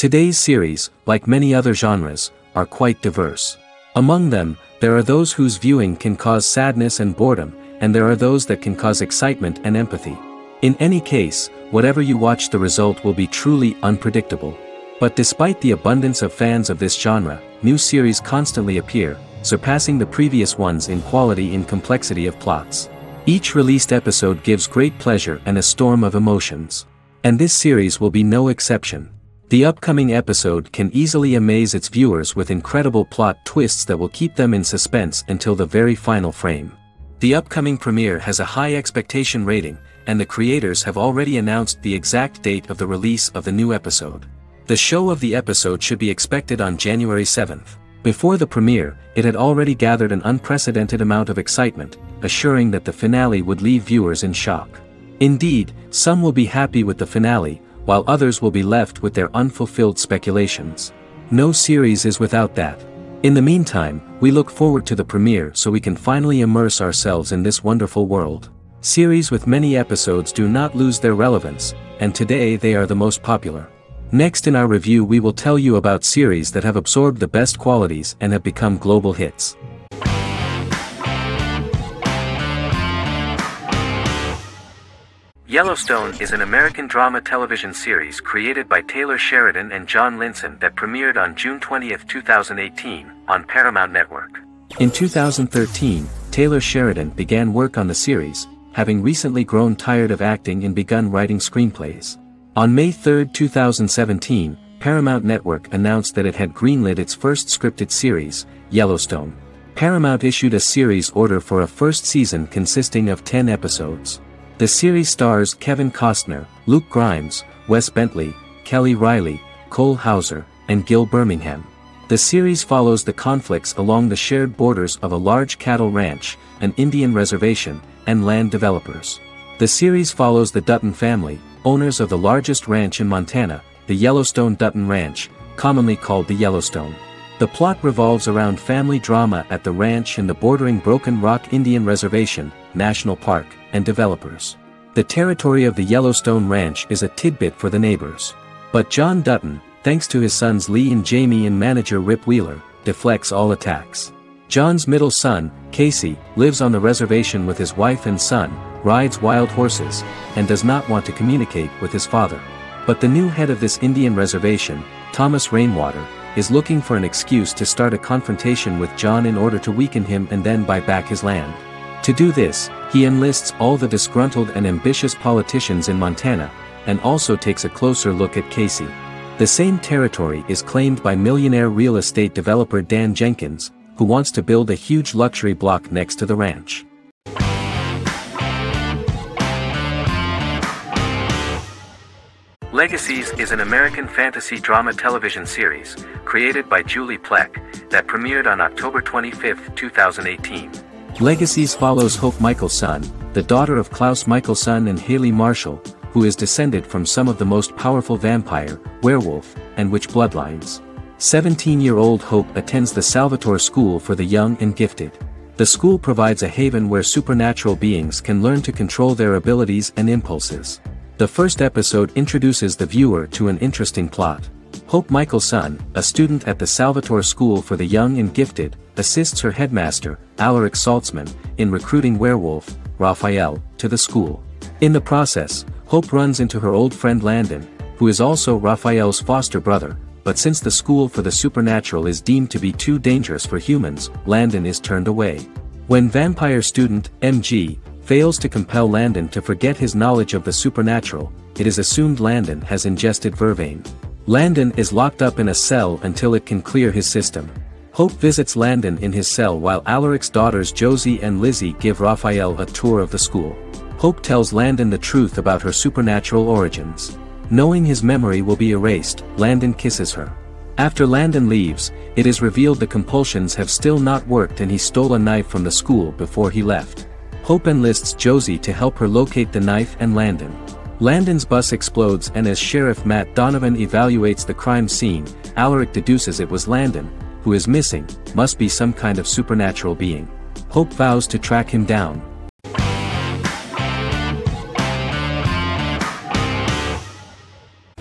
Today's series, like many other genres, are quite diverse. Among them, there are those whose viewing can cause sadness and boredom, and there are those that can cause excitement and empathy. In any case, whatever you watch, the result will be truly unpredictable. But despite the abundance of fans of this genre, new series constantly appear, surpassing the previous ones in quality and complexity of plots. Each released episode gives great pleasure and a storm of emotions. And this series will be no exception. The upcoming episode can easily amaze its viewers with incredible plot twists that will keep them in suspense until the very final frame. The upcoming premiere has a high expectation rating, and the creators have already announced the exact date of the release of the new episode. The show of the episode should be expected on January 7th. Before the premiere, it had already gathered an unprecedented amount of excitement, assuring that the finale would leave viewers in shock. Indeed, some will be happy with the finale, while others will be left with their unfulfilled speculations. No series is without that. In the meantime, we look forward to the premiere so we can finally immerse ourselves in this wonderful world. Series with many episodes do not lose their relevance, and today they are the most popular. Next in our review we will tell you about series that have absorbed the best qualities and have become global hits. Yellowstone is an American drama television series created by Taylor Sheridan and John Linson that premiered on June 20, 2018, on Paramount Network. In 2013, Taylor Sheridan began work on the series, having recently grown tired of acting and begun writing screenplays. On May 3, 2017, Paramount Network announced that it had greenlit its first scripted series, Yellowstone. Paramount issued a series order for a first season consisting of 10 episodes. The series stars Kevin Costner, Luke Grimes, Wes Bentley, Kelly Riley, Cole Hauser, and Gil Birmingham. The series follows the conflicts along the shared borders of a large cattle ranch, an Indian reservation, and land developers. The series follows the Dutton family, owners of the largest ranch in Montana, the Yellowstone Dutton Ranch, commonly called the Yellowstone. The plot revolves around family drama at the ranch and the bordering Broken Rock Indian Reservation, National Park, and developers. The territory of the Yellowstone Ranch is a tidbit for the neighbors. But John Dutton, thanks to his sons Lee and Jamie and manager Rip Wheeler, deflects all attacks. John's middle son, Casey, lives on the reservation with his wife and son, rides wild horses, and does not want to communicate with his father. But the new head of this Indian reservation, Thomas Rainwater, is looking for an excuse to start a confrontation with John in order to weaken him and then buy back his land. To do this, he enlists all the disgruntled and ambitious politicians in Montana, and also takes a closer look at Casey. The same territory is claimed by millionaire real estate developer Dan Jenkins, who wants to build a huge luxury block next to the ranch. Legacies is an American fantasy drama television series, created by Julie Plec, that premiered on October 25, 2018. Legacies follows Hope Michelson, the daughter of Klaus Michelson and Haley Marshall, who is descended from some of the most powerful vampire, werewolf, and witch bloodlines. 17-year-old Hope attends the Salvatore School for the Young and Gifted. The school provides a haven where supernatural beings can learn to control their abilities and impulses. The first episode introduces the viewer to an interesting plot. Hope Michelson, a student at the Salvatore School for the Young and Gifted, assists her headmaster, Alaric Saltzman, in recruiting werewolf, Raphael, to the school. In the process, Hope runs into her old friend Landon, who is also Raphael's foster brother, but since the school for the supernatural is deemed to be too dangerous for humans, Landon is turned away. When vampire student, MG, fails to compel Landon to forget his knowledge of the supernatural, it is assumed Landon has ingested vervain. Landon is locked up in a cell until it can clear his system. Hope visits Landon in his cell while Alaric's daughters Josie and Lizzie give Raphael a tour of the school. Hope tells Landon the truth about her supernatural origins. Knowing his memory will be erased, Landon kisses her. After Landon leaves, it is revealed the compulsions have still not worked and he stole a knife from the school before he left. Hope enlists Josie to help her locate the knife and Landon. Landon's bus explodes and as Sheriff Matt Donovan evaluates the crime scene, Alaric deduces it was Landon, who is missing, must be some kind of supernatural being. Hope vows to track him down.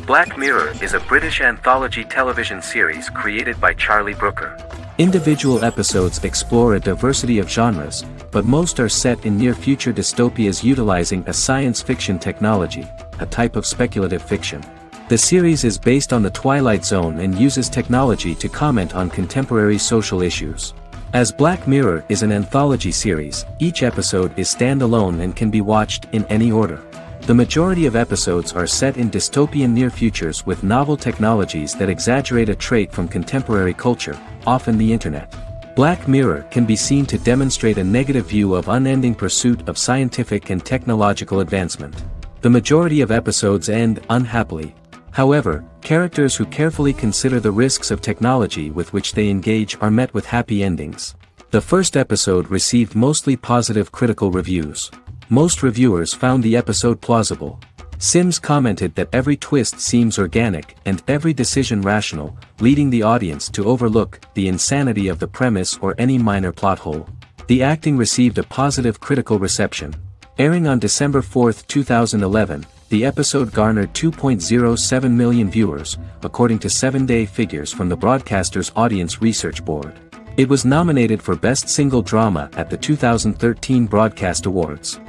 Black Mirror is a British anthology television series created by Charlie Brooker. Individual episodes explore a diversity of genres, but most are set in near-future dystopias utilizing a science fiction technology, a type of speculative fiction. The series is based on the Twilight Zone and uses technology to comment on contemporary social issues. As Black Mirror is an anthology series, each episode is standalone and can be watched in any order. The majority of episodes are set in dystopian near futures with novel technologies that exaggerate a trait from contemporary culture, often the internet. Black Mirror can be seen to demonstrate a negative view of unending pursuit of scientific and technological advancement. The majority of episodes end unhappily. However, characters who carefully consider the risks of technology with which they engage are met with happy endings. The first episode received mostly positive critical reviews. Most reviewers found the episode plausible. Sims commented that every twist seems organic and every decision rational, leading the audience to overlook the insanity of the premise or any minor plot hole. The acting received a positive critical reception. Airing on December 4, 2011, the episode garnered 2.07 million viewers, according to 7-day figures from the broadcaster's Audience Research Board. It was nominated for Best Single Drama at the 2013 Broadcast Awards.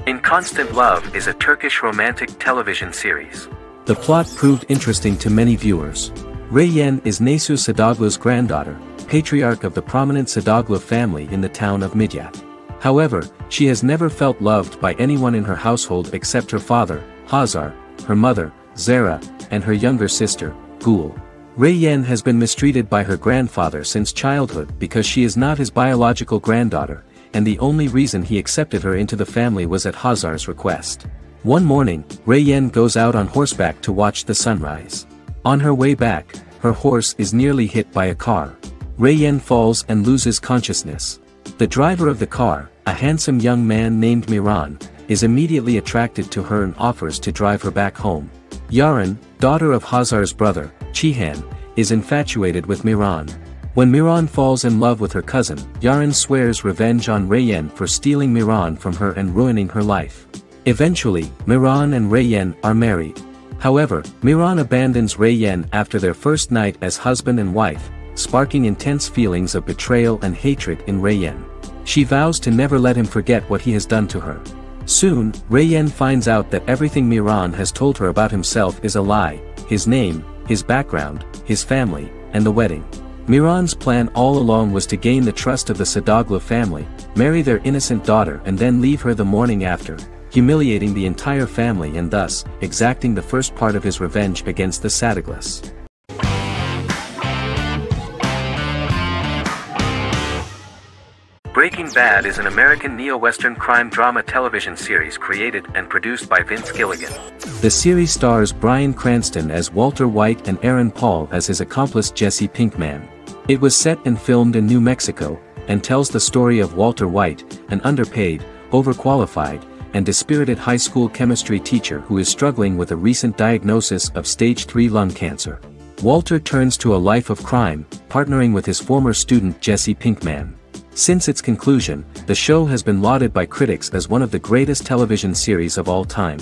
In Constant Love is a Turkish romantic television series. The plot proved interesting to many viewers. Reyyan is Nesu Sadoglu's granddaughter, patriarch of the prominent Sadoglu family in the town of Midyat. However, she has never felt loved by anyone in her household except her father, Hazar, her mother, Zara, and her younger sister, Gul. Reyyan has been mistreated by her grandfather since childhood because she is not his biological granddaughter, and the only reason he accepted her into the family was at Hazar's request. One morning, Reyyan goes out on horseback to watch the sunrise. On her way back, her horse is nearly hit by a car. Reyyan falls and loses consciousness. The driver of the car, a handsome young man named Miran, is immediately attracted to her and offers to drive her back home. Yaren, daughter of Hazar's brother, Cihan, is infatuated with Miran. When Miran falls in love with her cousin, Yaren swears revenge on Reyyan for stealing Miran from her and ruining her life. Eventually, Miran and Reyyan are married. However, Miran abandons Reyyan after their first night as husband and wife, sparking intense feelings of betrayal and hatred in Reyyan. She vows to never let him forget what he has done to her. Soon, Reyyan finds out that everything Miran has told her about himself is a lie: his name, his background, his family, and the wedding. Miran's plan all along was to gain the trust of the Sadoglu family, marry their innocent daughter and then leave her the morning after, humiliating the entire family and thus, exacting the first part of his revenge against the Sadoglus. Breaking Bad is an American neo-Western crime drama television series created and produced by Vince Gilligan. The series stars Bryan Cranston as Walter White and Aaron Paul as his accomplice Jesse Pinkman. It was set and filmed in New Mexico, and tells the story of Walter White, an underpaid, overqualified, and dispirited high school chemistry teacher who is struggling with a recent diagnosis of stage 3 lung cancer. Walter turns to a life of crime, partnering with his former student Jesse Pinkman. Since its conclusion, the show has been lauded by critics as one of the greatest television series of all time.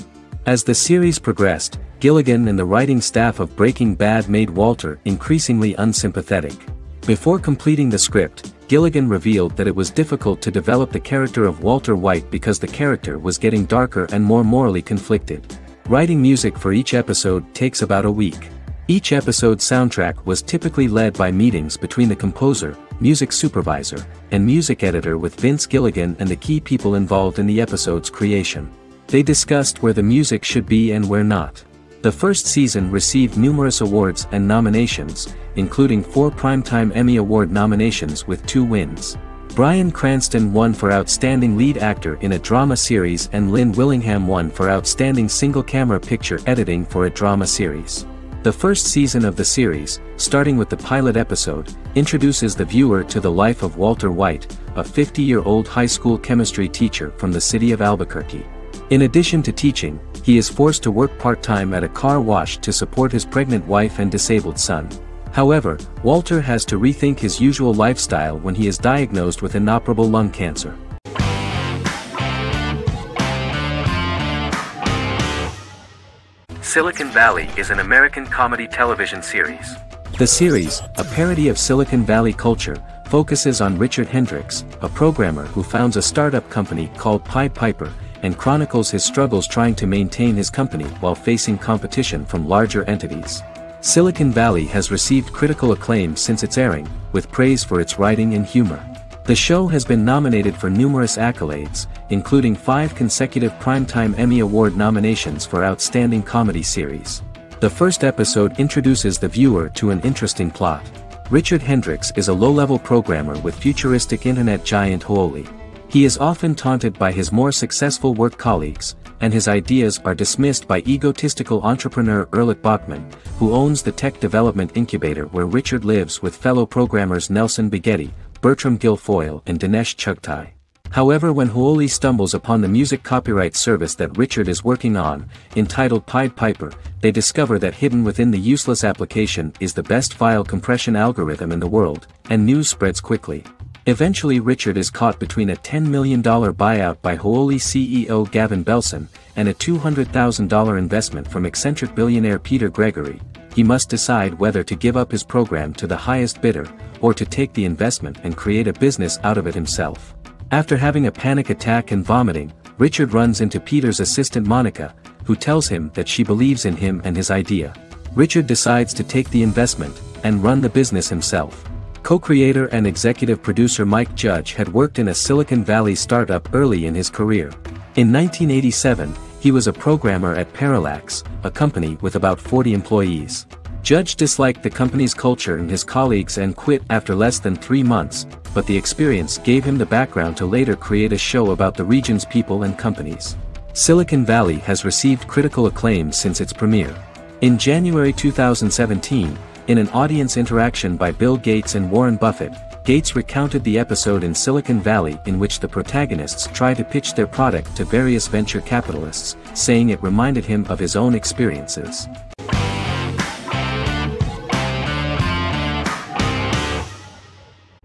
As the series progressed, Gilligan and the writing staff of Breaking Bad made Walter increasingly unsympathetic. Before completing the script, Gilligan revealed that it was difficult to develop the character of Walter White because the character was getting darker and more morally conflicted. Writing music for each episode takes about a week. Each episode's soundtrack was typically led by meetings between the composer, music supervisor, and music editor with Vince Gilligan and the key people involved in the episode's creation. They discussed where the music should be and where not. The first season received numerous awards and nominations, including 4 Primetime Emmy Award nominations with 2 wins. Bryan Cranston won for Outstanding Lead Actor in a Drama Series and Lynn Willingham won for Outstanding Single-Camera Picture Editing for a Drama Series. The first season of the series, starting with the pilot episode, introduces the viewer to the life of Walter White, a 50-year-old high school chemistry teacher from the city of Albuquerque. In addition to teaching, he is forced to work part-time at a car wash to support his pregnant wife and disabled son. However, Walter has to rethink his usual lifestyle when he is diagnosed with inoperable lung cancer. Silicon Valley is an American comedy television series. The series, a parody of Silicon Valley culture, focuses on Richard Hendricks, a programmer who founds a startup company called Pied Piper, and chronicles his struggles trying to maintain his company while facing competition from larger entities. Silicon Valley has received critical acclaim since its airing, with praise for its writing and humor. The show has been nominated for numerous accolades, including 5 consecutive Primetime Emmy Award nominations for Outstanding Comedy Series. The first episode introduces the viewer to an interesting plot. Richard Hendricks is a low-level programmer with futuristic internet giant Huoli. He is often taunted by his more successful work colleagues, and his ideas are dismissed by egotistical entrepreneur Erlich Bachman, who owns the tech development incubator where Richard lives with fellow programmers Nelson Bighetti, Bertram Guilfoyle and Dinesh Chugtai. However, when Huoli stumbles upon the music copyright service that Richard is working on, entitled Pied Piper, they discover that hidden within the useless application is the best file compression algorithm in the world, and news spreads quickly. Eventually Richard is caught between a $10 million buyout by Huoli CEO Gavin Belson, and a $200,000 investment from eccentric billionaire Peter Gregory. He must decide whether to give up his program to the highest bidder, or to take the investment and create a business out of it himself. After having a panic attack and vomiting, Richard runs into Peter's assistant Monica, who tells him that she believes in him and his idea. Richard decides to take the investment, and run the business himself. Co-creator and executive producer Mike Judge had worked in a Silicon Valley startup early in his career. In 1987, he was a programmer at Parallax, a company with about 40 employees. Judge disliked the company's culture and his colleagues and quit after less than 3 months, but the experience gave him the background to later create a show about the region's people and companies. Silicon Valley has received critical acclaim since its premiere. In January 2017, in an audience interaction by Bill Gates and Warren Buffett, Gates recounted the episode in Silicon Valley in which the protagonists try to pitch their product to various venture capitalists, saying it reminded him of his own experiences.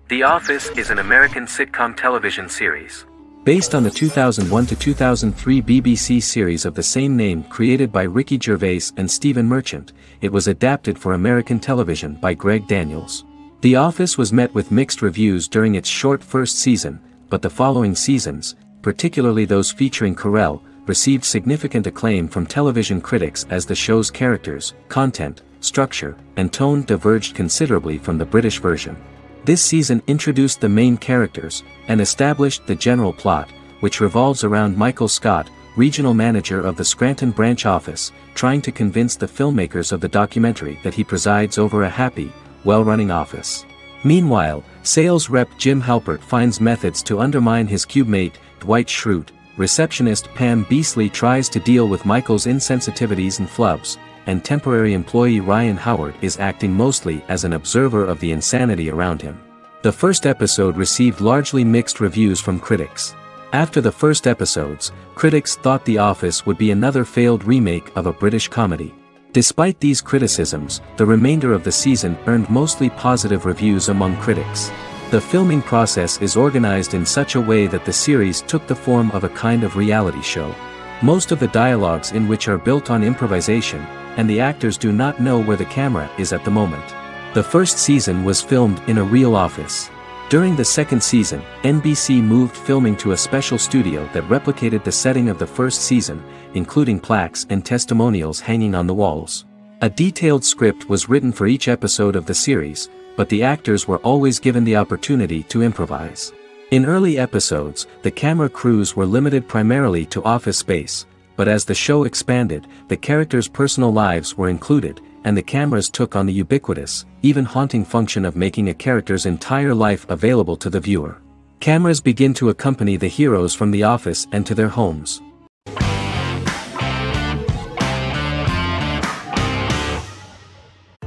The Office is an American sitcom television series. Based on the 2001 to 2003 BBC series of the same name created by Ricky Gervais and Stephen Merchant, it was adapted for American television by Greg Daniels. The Office was met with mixed reviews during its short first season, but the following seasons, particularly those featuring Carell, received significant acclaim from television critics as the show's characters, content, structure, and tone diverged considerably from the British version. This season introduced the main characters, and established the general plot, which revolves around Michael Scott, regional manager of the Scranton branch office, trying to convince the filmmakers of the documentary that he presides over a happy, well-running office. Meanwhile, sales rep Jim Halpert finds methods to undermine his cube-mate, Dwight Schrute. Receptionist Pam Beasley tries to deal with Michael's insensitivities and flubs, and temporary employee Ryan Howard is acting mostly as an observer of the insanity around him. The first episode received largely mixed reviews from critics. After the first episodes, critics thought The Office would be another failed remake of a British comedy. Despite these criticisms, the remainder of the season earned mostly positive reviews among critics. The filming process is organized in such a way that the series took the form of a kind of reality show. Most of the dialogues in which are built on improvisation, and the actors do not know where the camera is at the moment. The first season was filmed in a real office. During the second season, NBC moved filming to a special studio that replicated the setting of the first season, including plaques and testimonials hanging on the walls. A detailed script was written for each episode of the series, but the actors were always given the opportunity to improvise. In early episodes, the camera crews were limited primarily to office space, but as the show expanded, the characters' personal lives were included, and the cameras took on the ubiquitous, even haunting function of making a character's entire life available to the viewer. Cameras begin to accompany the heroes from the office and to their homes.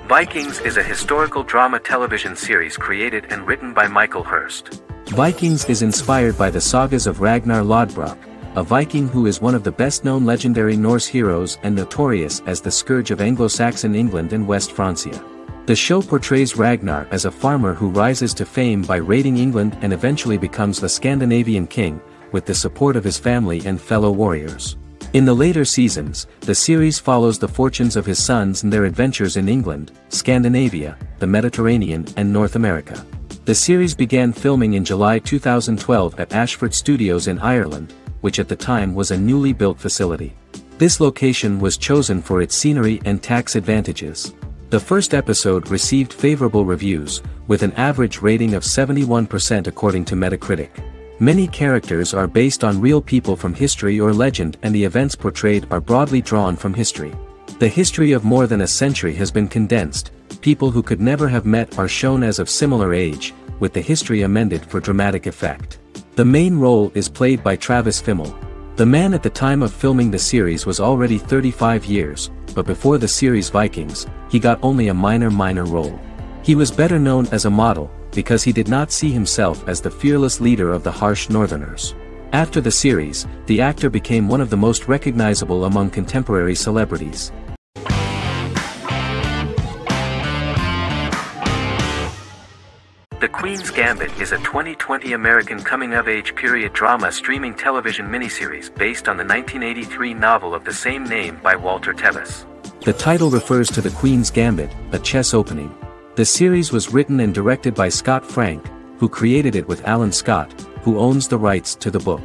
Vikings is a historical drama television series created and written by Michael Hurst. Vikings is inspired by the sagas of Ragnar Lodbrok, a Viking who is one of the best-known legendary Norse heroes and notorious as the scourge of Anglo-Saxon England and West Francia. The show portrays Ragnar as a farmer who rises to fame by raiding England and eventually becomes the Scandinavian king, with the support of his family and fellow warriors. In the later seasons, the series follows the fortunes of his sons and their adventures in England, Scandinavia, the Mediterranean and North America. The series began filming in July 2012 at Ashford Studios in Ireland, which at the time was a newly built facility. This location was chosen for its scenery and tax advantages. The first episode received favorable reviews, with an average rating of 71% according to Metacritic. Many characters are based on real people from history or legend, and the events portrayed are broadly drawn from history. The history of more than a century has been condensed. People who could never have met are shown as of similar age, with the history amended for dramatic effect. The main role is played by Travis Fimmel. The man at the time of filming the series was already 35 years, but before the series Vikings, he got only a minor role. He was better known as a model, because he did not see himself as the fearless leader of the harsh Northerners. After the series, the actor became one of the most recognizable among contemporary celebrities. The Queen's Gambit is a 2020 American coming-of-age period drama streaming television miniseries based on the 1983 novel of the same name by Walter Tevis. The title refers to the Queen's Gambit, a chess opening. The series was written and directed by Scott Frank, who created it with Alan Scott, who owns the rights to the book.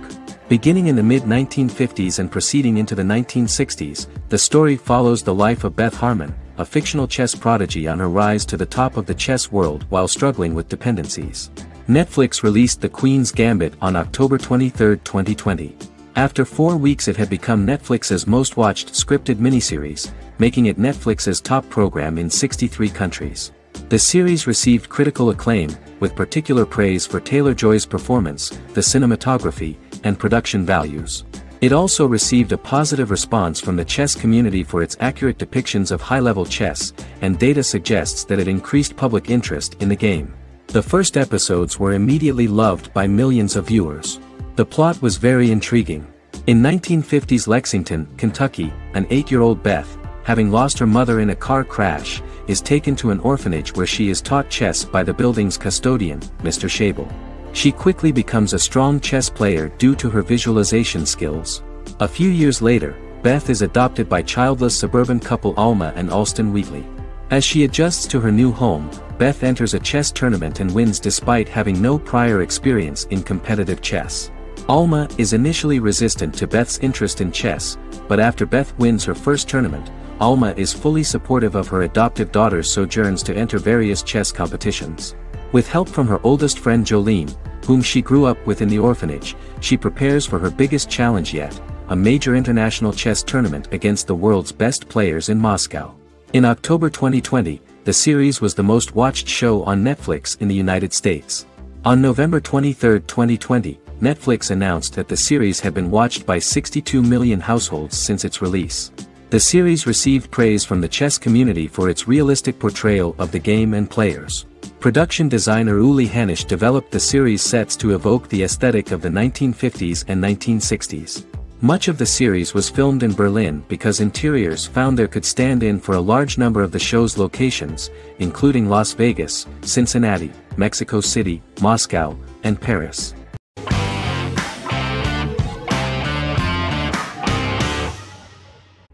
Beginning in the mid-1950s and proceeding into the 1960s, the story follows the life of Beth Harmon, a fictional chess prodigy on her rise to the top of the chess world while struggling with dependencies. Netflix released The Queen's Gambit on October 23, 2020. After 4 weeks it had become Netflix's most watched scripted miniseries, making it Netflix's top program in 63 countries. The series received critical acclaim, with particular praise for Taylor-Joy's performance, the cinematography, and production values. It also received a positive response from the chess community for its accurate depictions of high-level chess, and data suggests that it increased public interest in the game. The first episodes were immediately loved by millions of viewers. The plot was very intriguing. In 1950s Lexington, Kentucky, an 8-year-old Beth, having lost her mother in a car crash, is taken to an orphanage where she is taught chess by the building's custodian, Mr. Schabel. She quickly becomes a strong chess player due to her visualization skills. A few years later, Beth is adopted by childless suburban couple Alma and Alston Wheatley. As she adjusts to her new home, Beth enters a chess tournament and wins despite having no prior experience in competitive chess. Alma is initially resistant to Beth's interest in chess, but after Beth wins her first tournament, Alma is fully supportive of her adoptive daughter's sojourns to enter various chess competitions. With help from her oldest friend Jolene, whom she grew up with in the orphanage, she prepares for her biggest challenge yet, a major international chess tournament against the world's best players in Moscow. In October 2020, the series was the most watched show on Netflix in the United States. On November 23, 2020, Netflix announced that the series had been watched by 62 million households since its release. The series received praise from the chess community for its realistic portrayal of the game and players. Production designer Uli Hanisch developed the series sets to evoke the aesthetic of the 1950s and 1960s. Much of the series was filmed in Berlin because interiors found there could stand in for a large number of the show's locations, including Las Vegas, Cincinnati, Mexico City, Moscow, and Paris.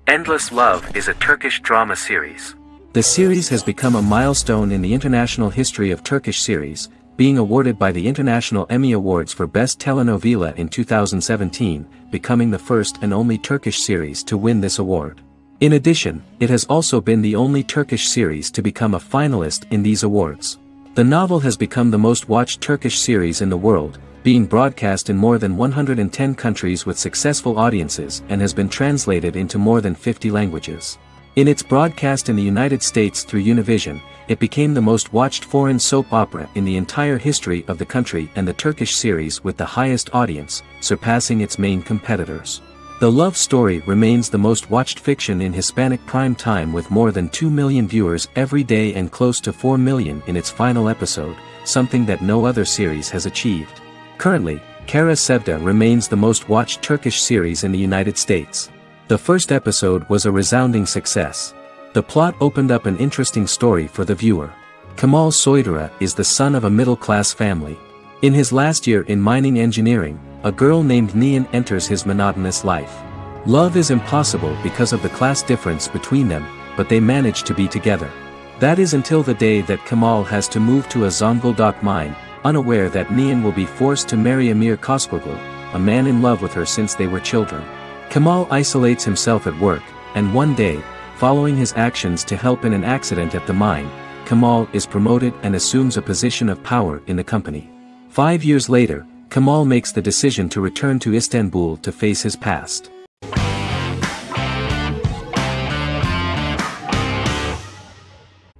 Endless Love is a Turkish drama series. The series has become a milestone in the international history of Turkish series, being awarded by the International Emmy Awards for Best Telenovela in 2017, becoming the first and only Turkish series to win this award. In addition, it has also been the only Turkish series to become a finalist in these awards. The novel has become the most watched Turkish series in the world, being broadcast in more than 110 countries with successful audiences and has been translated into more than 50 languages. In its broadcast in the United States through Univision, it became the most watched foreign soap opera in the entire history of the country and the Turkish series with the highest audience, surpassing its main competitors. The love story remains the most watched fiction in Hispanic prime time with more than 2 million viewers every day and close to 4 million in its final episode, something that no other series has achieved. Currently, Kara Sevda remains the most watched Turkish series in the United States. The first episode was a resounding success. The plot opened up an interesting story for the viewer. Kemal Soydura is the son of a middle-class family. In his last year in mining engineering, a girl named Nihan enters his monotonous life. Love is impossible because of the class difference between them, but they manage to be together. That is until the day that Kemal has to move to a Zonguldak mine, unaware that Nihan will be forced to marry Amir Koskoglu, a man in love with her since they were children. Kemal isolates himself at work, and one day, following his actions to help in an accident at the mine, Kemal is promoted and assumes a position of power in the company. 5 years later, Kemal makes the decision to return to Istanbul to face his past.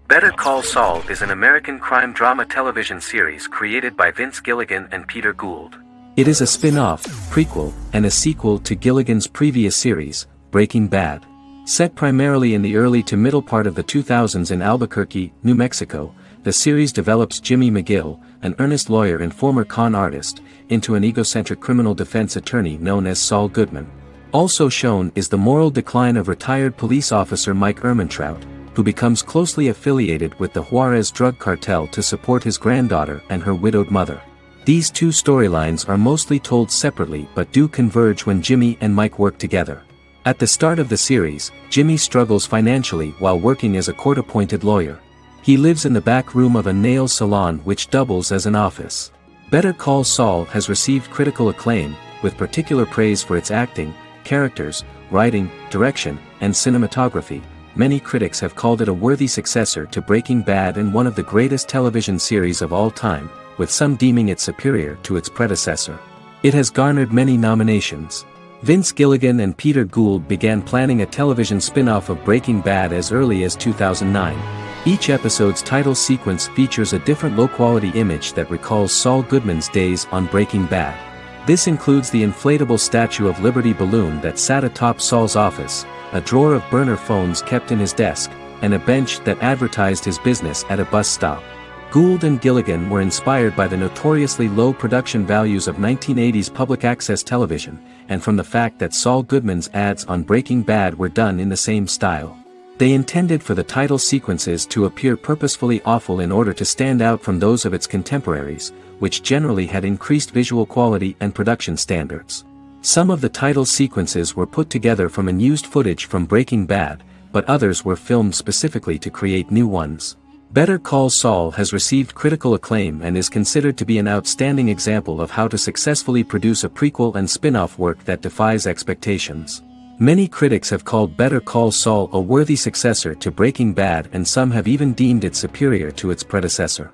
Better Call Saul is an American crime drama television series created by Vince Gilligan and Peter Gould. It is a spin-off, prequel, and a sequel to Gilligan's previous series, Breaking Bad. Set primarily in the early to middle part of the 2000s in Albuquerque, New Mexico, the series develops Jimmy McGill, an earnest lawyer and former con artist, into an egocentric criminal defense attorney known as Saul Goodman. Also shown is the moral decline of retired police officer Mike Ehrmantraut, who becomes closely affiliated with the Juarez drug cartel to support his granddaughter and her widowed mother. These two storylines are mostly told separately but do converge when Jimmy and Mike work together. At the start of the series, Jimmy struggles financially while working as a court-appointed lawyer. He lives in the back room of a nail salon which doubles as an office. Better Call Saul has received critical acclaim, with particular praise for its acting, characters, writing, direction, and cinematography. Many critics have called it a worthy successor to Breaking Bad and one of the greatest television series of all time, with some deeming it superior to its predecessor. It has garnered many nominations. Vince Gilligan and Peter Gould began planning a television spin-off of Breaking Bad as early as 2009. Each episode's title sequence features a different low-quality image that recalls Saul Goodman's days on Breaking Bad. This includes the inflatable Statue of Liberty balloon that sat atop Saul's office, a drawer of burner phones kept in his desk, and a bench that advertised his business at a bus stop. Gould and Gilligan were inspired by the notoriously low production values of 1980s public access television, and from the fact that Saul Goodman's ads on Breaking Bad were done in the same style. They intended for the title sequences to appear purposefully awful in order to stand out from those of its contemporaries, which generally had increased visual quality and production standards. Some of the title sequences were put together from unused footage from Breaking Bad, but others were filmed specifically to create new ones. Better Call Saul has received critical acclaim and is considered to be an outstanding example of how to successfully produce a prequel and spin-off work that defies expectations. Many critics have called Better Call Saul a worthy successor to Breaking Bad, and some have even deemed it superior to its predecessor.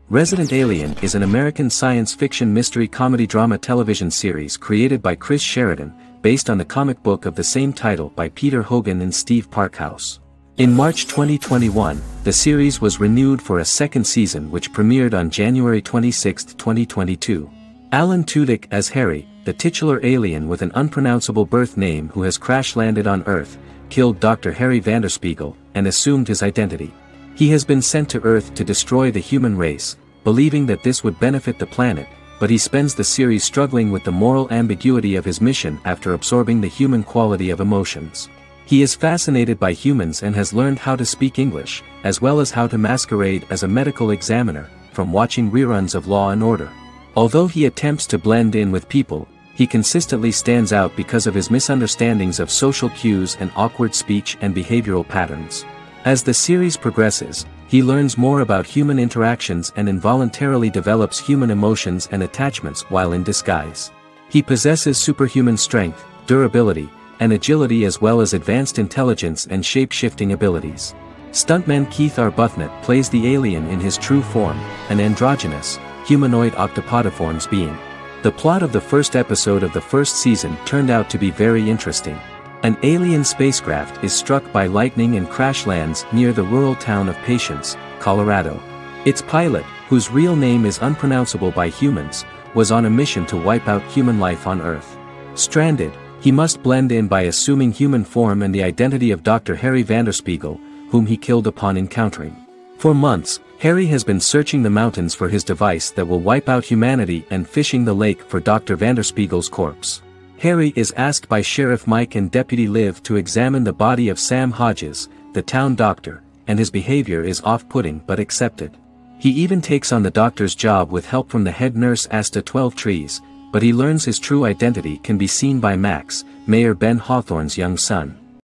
Resident Alien is an American science fiction mystery comedy drama television series created by Chris Sheridan, based on the comic book of the same title by Peter Hogan and Steve Parkhouse. In March 2021, the series was renewed for a second season which premiered on January 26, 2022. Alan Tudyk as Harry, the titular alien with an unpronounceable birth name who has crash-landed on Earth, killed Dr. Harry Vanderspiegel, and assumed his identity. He has been sent to Earth to destroy the human race, believing that this would benefit the planet, but he spends the series struggling with the moral ambiguity of his mission after absorbing the human quality of emotions. He is fascinated by humans and has learned how to speak English, as well as how to masquerade as a medical examiner, from watching reruns of Law and Order. Although he attempts to blend in with people, he consistently stands out because of his misunderstandings of social cues and awkward speech and behavioral patterns. As the series progresses, he learns more about human interactions and involuntarily develops human emotions and attachments while in disguise. He possesses superhuman strength, durability, and agility, as well as advanced intelligence and shape-shifting abilities. Stuntman Keith Arbuthnot plays the alien in his true form, an androgynous, humanoid octopodiforms being. The plot of the first episode of the first season turned out to be very interesting. An alien spacecraft is struck by lightning and crash lands near the rural town of Patience, Colorado. Its pilot, whose real name is unpronounceable by humans, was on a mission to wipe out human life on Earth. Stranded, he must blend in by assuming human form and the identity of Dr. Harry Vanderspiegel, whom he killed upon encountering. For months, Harry has been searching the mountains for his device that will wipe out humanity and fishing the lake for Dr. Vanderspiegel's corpse. Harry is asked by Sheriff Mike and Deputy Liv to examine the body of Sam Hodges, the town doctor, and his behavior is off-putting but accepted. He even takes on the doctor's job with help from the head nurse Asta 12 Trees, but he learns his true identity can be seen by Max, Mayor Ben Hawthorne's young son.